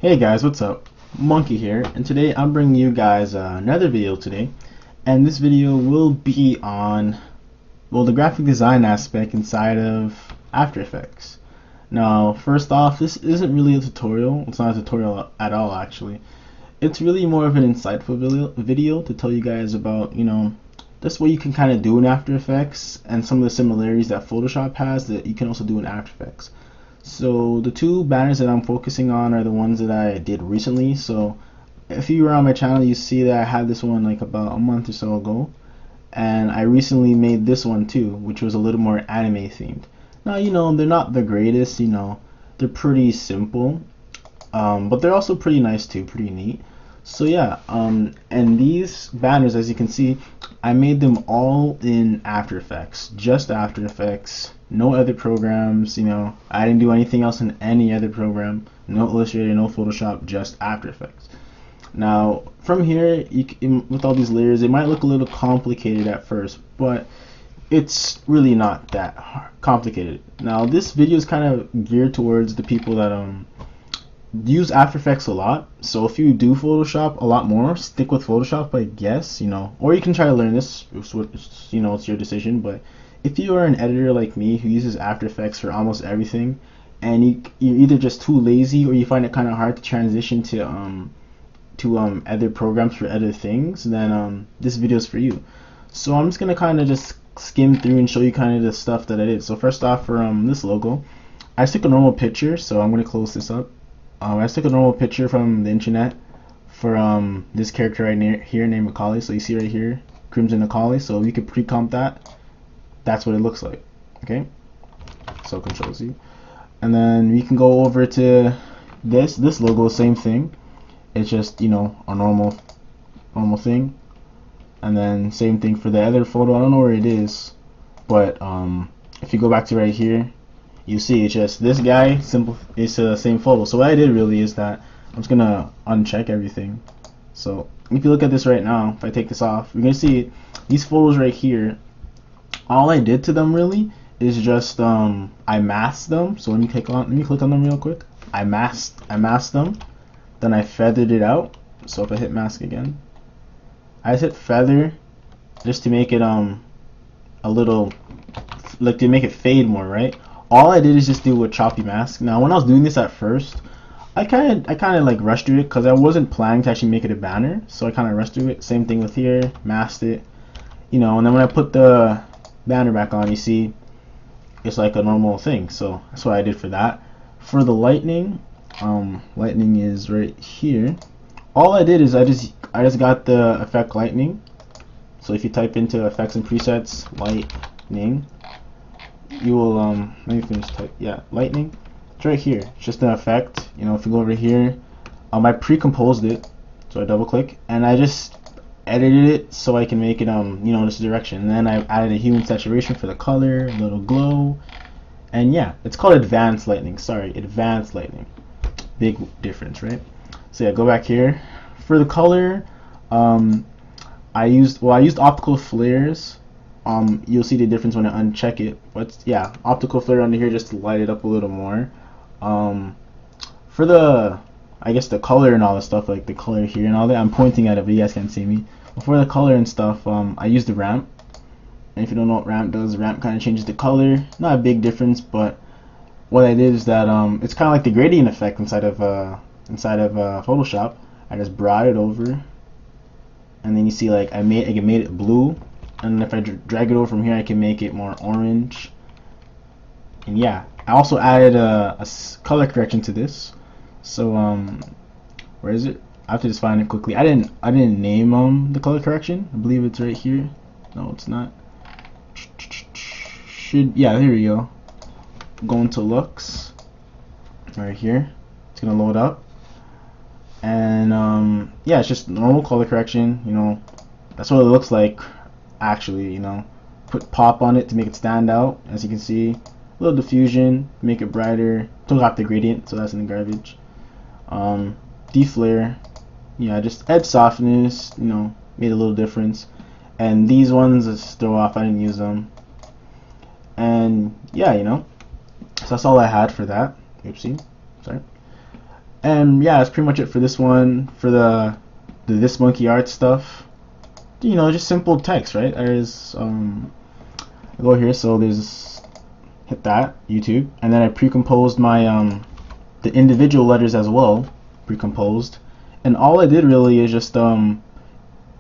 Hey guys, what's up? Monkey here, and today I'm bringing you guys another video today, and this video will be on, well, the graphic design aspect inside of After Effects. Now, first off, this isn't really a tutorial. It's not a tutorial at all, actually. It's really more of an insightful video to tell you guys about, just what you can kind of do in After Effects and some of the similarities that Photoshop has that you can also do in After Effects. So the two banners that I'm focusing on are the ones that I did recently. So if you were on my channel, you see that I had this one like about a month or so ago, and I recently made this one too, which was a little more anime themed. Now, they're not the greatest, they're pretty simple, but they're also pretty nice too, pretty neat. So yeah, and these banners, as you can see, I made them all in After Effects, just After Effects, no other programs, I didn't do anything else in any other program, no Illustrator, no Photoshop, just After Effects. Now, from here, with all these layers, it might look a little complicated at first, but it's really not that complicated. Now, this video is kind of geared towards the people that use After Effects a lot. So if you do Photoshop a lot more, stick with Photoshop, I guess, or you can try to learn this. It's your decision. But if you are an editor like me who uses After Effects for almost everything, and you're either just too lazy or you find it kind of hard to transition to other programs for other things, then this video is for you. So I'm just gonna kind of just skim through and show you kind of the stuff that I did. So first off, for this logo, I took a normal picture. So I'm gonna close this up. I took a normal picture from the internet for this character right here named Macaulay. So you see right here, Crimson Macaulay. So you could pre-comp that. That's what it looks like. Okay. So Control Z, and then we can go over to this logo. Same thing. It's just a normal thing. And then same thing for the other photo. I don't know where it is, but if you go back to right here, you see it's just this guy, simple. It's the same photo. So what I did really is that I'm just gonna uncheck everything. So if you look at this right now, if I take this off, you're gonna see these photos right here. All I did to them really is just I masked them. So let me click on them real quick. I masked them, then I feathered it out. So if I hit mask again, I just hit feather just to make it a little, like, to make it fade more, right? All I did is just do a choppy mask. Now when I was doing this at first, I kind of like rushed through it because I wasn't planning to actually make it a banner, so I kind of rushed through it. Same thing with here, masked it, and then when I put the banner back on, you see it's like a normal thing. So that's what I did for that. For the lightning, lightning is right here. All I did is I just got the effect lightning. So if you type into effects and presets lightning, you will let me finish type. Yeah, lightning. It's right here. It's just an effect. If you go over here, I pre-composed it. So I double click and I just edited it so I can make it this direction. And then I added a hue and saturation for the color, a little glow, and yeah, it's called advanced lightning. Sorry, advanced lightning. Big difference, right? So yeah, go back here. For the color, I used optical flares. You'll see the difference when I uncheck it, but yeah, optical flare under here just to light it up a little more. For the, I guess, the color and all the stuff, like the color here and all that, I'm pointing at it but you guys can't see me. But for the color and stuff, I used the ramp, and if you don't know what ramp does, the ramp kind of changes the color. Not a big difference, but what I did is that it's kind of like the gradient effect inside of Photoshop. I just brought it over, and then you see like I made it blue, and if I drag it over from here, I can make it more orange. And yeah, I also added a color correction to this. So where is it? I have to just find it quickly. I didn't name the color correction. I believe it's right here. No, it's not. Yeah, here we go. Go into looks right here. It's gonna load up, and yeah, it's just normal color correction. That's what it looks like actually. Put pop on it to make it stand out. As you can see, a little diffusion, make it brighter. Took out the gradient, so that's in the garbage. Deflare, yeah, just edge softness, made a little difference. And these ones, just throw off, I didn't use them. And yeah, so that's all I had for that. Oopsie, sorry. And yeah, that's pretty much it for this one. For the this monkey art stuff, you know, just simple text, right? There's I go here, so there's, hit that YouTube, and then I pre-composed my the individual letters as well, pre-composed. And all I did really is just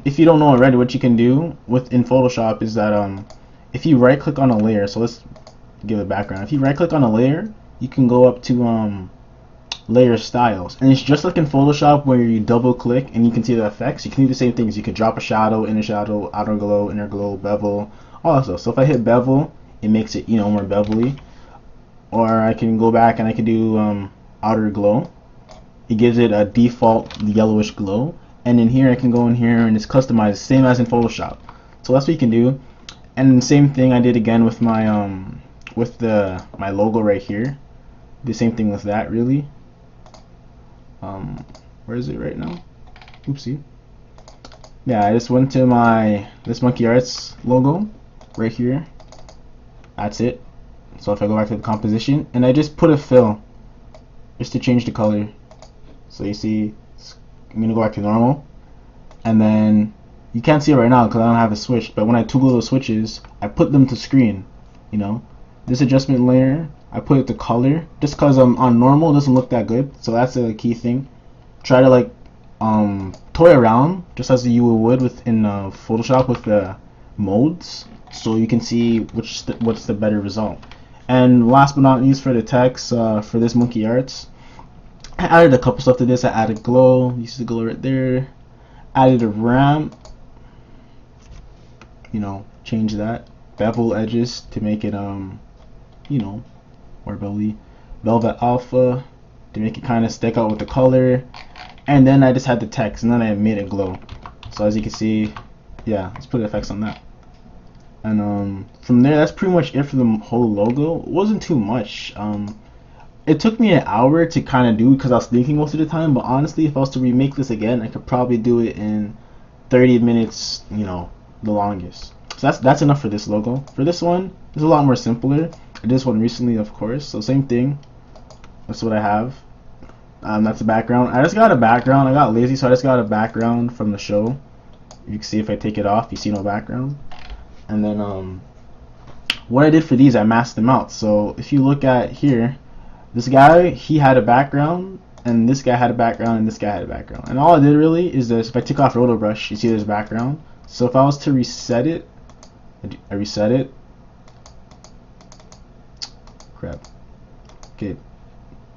if you don't know already, what you can do with in Photoshop is that if you right click on a layer, so let's give a background. If you right click on a layer, you can go up to layer styles, and it's just like in Photoshop where you double click and you can see the effects. You can do the same things. You can drop a shadow, outer glow, inner glow, bevel, all that stuff. So if I hit bevel, it makes it, you know, more bevelly. Or I can go back and I can do outer glow. It gives it a default yellowish glow. And in here I can go in here and it's customized, same as in Photoshop. So that's what you can do. And the same thing I did again with my my logo right here. The same thing with that, really. Where is it right now? Oopsie. Yeah, I just went to my this Monkey Arts logo right here. That's it. So if I go back to the composition, and I just put a fill just to change the color. So you see, I'm gonna go back to normal, and then you can't see it right now because I don't have a switch, but when I toggle those switches, I put them to screen. You know, this adjustment layer, I put it to color just because on normal it doesn't look that good. So that's a key thing. Try to like toy around just as you would within Photoshop with the modes, so you can see what's the better result. And last but not least, for the text for this Monkey Arts, I added a couple stuff to this. I added glow. You see the glow right there. Added a ramp. You know, change that. Bevel edges to make it you know, more bevelly. Velvet alpha to make it kind of stick out with the color. And then I just had the text, and then I made it glow. So as you can see, yeah, let's put effects on that. And from there, that's pretty much it for the whole logo. It wasn't too much. It took me an hour to kind of do because I was thinking most of the time. But honestly, if I was to remake this again, I could probably do it in 30 minutes. You know, the longest. So that's enough for this logo. For this one, it's a lot more simpler. I did this one recently, of course. So same thing. That's what I have. That's the background. I just got a background. I got lazy, so I just got a background from the show. You can see if I take it off, you see no background. And then what I did for these, I masked them out. So if you look at here, this guy, he had a background, and this guy had a background, and this guy had a background. And all I did really is this: if I took off Roto Brush, you see there's background. So if I was to reset it, I reset it. Crap. Okay.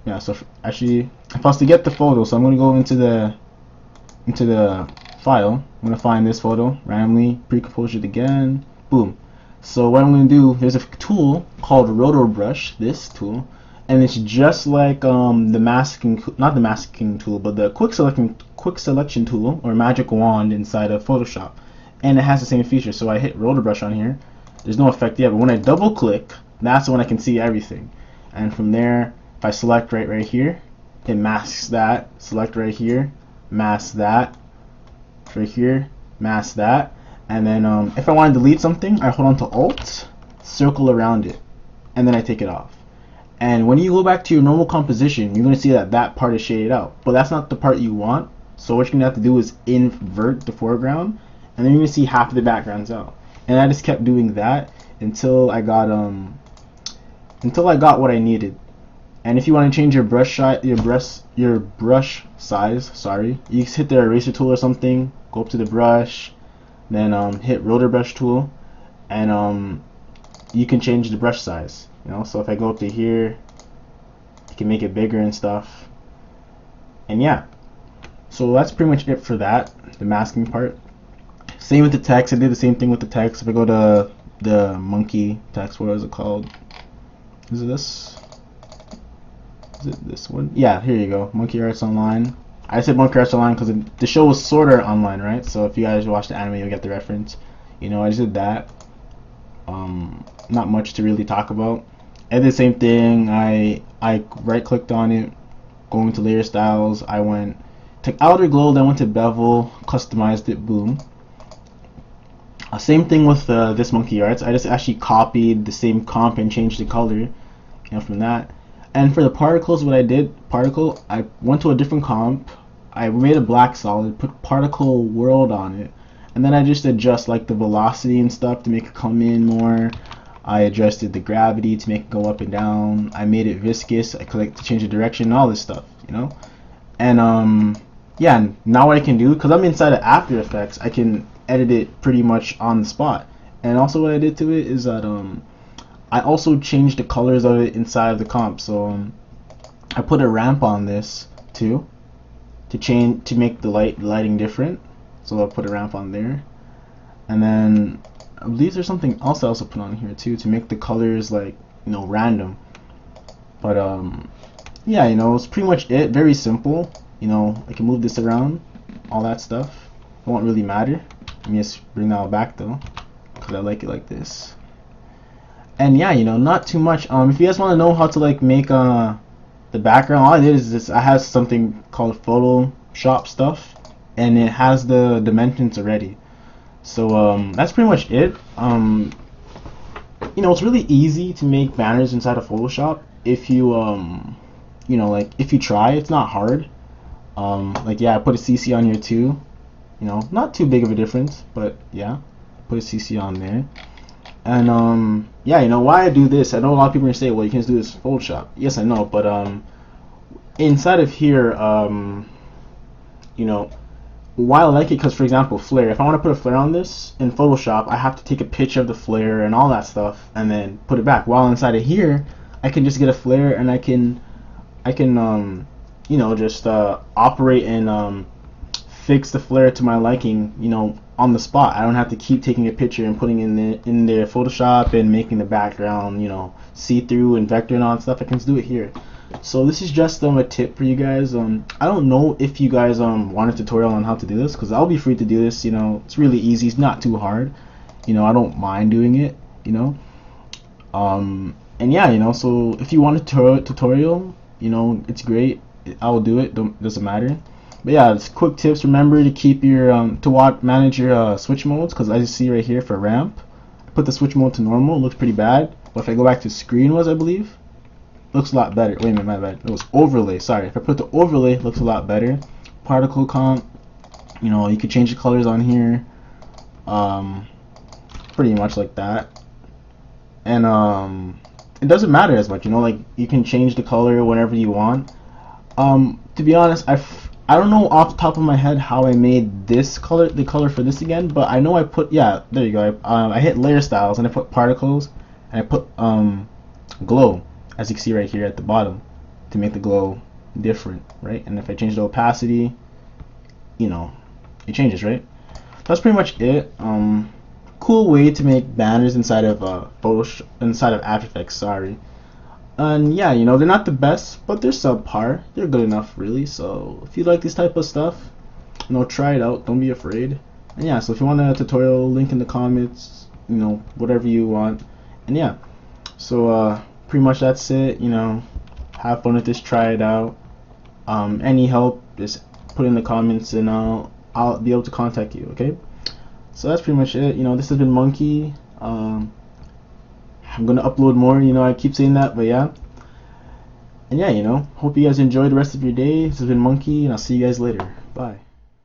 Yeah. So actually, if I was to get the photo, so I'm gonna go into the file. I'm gonna find this photo randomly, pre-compose it again. Boom. So what I'm going to do, there's a tool called Roto Brush, this tool, and it's just like the masking, not the masking tool, but the quick selection tool or magic wand inside of Photoshop, and it has the same feature. So I hit Roto Brush on here. There's no effect yet, but when I double click, that's when I can see everything. And from there, if I select right here, it masks that. Select right here, mask that. Right here, mask that. And then if I want to delete something, I hold on to Alt, circle around it, and then I take it off. And when you go back to your normal composition, you're going to see that that part is shaded out. But that's not the part you want. So what you're going to have to do is invert the foreground, and then you're going to see half of the background's out. And I just kept doing that until I got what I needed. And if you want to change your brush size, sorry, you just hit the eraser tool or something. Go up to the brush. Then hit Roto Brush tool, and you can change the brush size. You know, so if I go up to here, you can make it bigger and stuff. And yeah, so that's pretty much it for that, the masking part. Same with the text. I did the same thing with the text. If I go to the monkey text, what is it called? Is it this? Is it this one? Yeah, here you go. Monkey Arts Online. I said Monkey Arts Online because the show was sort of online, right? So if you guys watch the anime, you'll get the reference. You know, I just did that. Not much to really talk about. I did the same thing. I right-clicked on it, going to layer styles. I went to outer glow, then went to bevel, customized it, boom. Same thing with this Monkey Arts. I just actually copied the same comp and changed the color. You know, from that. And for the particles, what I did, particle, I went to a different comp. I made a black solid, put particle world on it, and then I just adjust like the velocity and stuff to make it come in more. I adjusted the gravity to make it go up and down. I made it viscous. I clicked to change the direction and all this stuff, you know. And yeah, now what I can do, because I'm inside of After Effects, I can edit it pretty much on the spot. And also what I did to it is that I also changed the colors of it inside of the comp. So I put a ramp on this too to make the lighting different. So I'll put a ramp on there, and then I believe there's something else I also put on here too to make the colors like, you know, random. But yeah, you know, it's pretty much it. Very simple. You know, I can move this around, all that stuff. It won't really matter. Let me just bring that all back though, because I like it like this. And yeah, you know, not too much. If you guys want to know how to like make the background, all I did is this. I have something called Photoshop stuff, and it has the dimensions already. So that's pretty much it. You know, it's really easy to make banners inside of Photoshop if you you know, like if you try. It's not hard. Like yeah, I put a CC on here too. You know, not too big of a difference, but yeah, put a CC on there. And yeah, you know, why I do this, I know a lot of people are gonna say, well, you can just do this in Photoshop. Yes, I know, but inside of here, you know, why I like it, because for example, flare, if I want to put a flare on this in Photoshop, I have to take a picture of the flare and all that stuff and then put it back. While inside of here, I can just get a flare and I can you know, just operate and fix the flare to my liking, you know, on the spot. I don't have to keep taking a picture and putting in their Photoshop and making the background, you know, see-through and vector and all that stuff. I can just do it here. So this is just a tip for you guys. I don't know if you guys want a tutorial on how to do this, because I'll be free to do this. You know, it's really easy. It's not too hard. You know, I don't mind doing it. You know, and yeah, you know, so if you want a tutorial, you know, it's great. I'll do it. Doesn't matter. But yeah, it's quick tips. Remember to keep your manage your switch modes, because as you see right here for ramp, I put the switch mode to normal. It looks pretty bad. But if I go back to screen was, I believe, looks a lot better. Wait a minute, my bad. It was overlay. Sorry. If I put the overlay, it looks a lot better. Particle comp. You know, you could change the colors on here. Pretty much like that. And it doesn't matter as much. You know, like you can change the color whenever you want. To be honest, I don't know off the top of my head how I made this color, the color for this again, but I know I put, yeah, there you go. I hit layer styles and I put particles and I put glow, as you can see right here at the bottom, to make the glow different, right? And if I change the opacity, you know, it changes, right? That's pretty much it. Cool way to make banners inside of Photoshop, inside of After Effects, sorry. And yeah, you know, they're not the best, but they're subpar. They're good enough, really. So if you like this type of stuff, you know, try it out. Don't be afraid. And yeah, so if you want a tutorial, link in the comments, you know, whatever you want. And yeah, so pretty much that's it. You know, have fun with this, try it out. Any help, just put in the comments and I'll be able to contact you, okay? So that's pretty much it. You know, this has been Monkey. I'm gonna upload more, you know, I keep saying that, but yeah. And yeah, you know, hope you guys enjoy the rest of your day. This has been Monkey, and I'll see you guys later. Bye.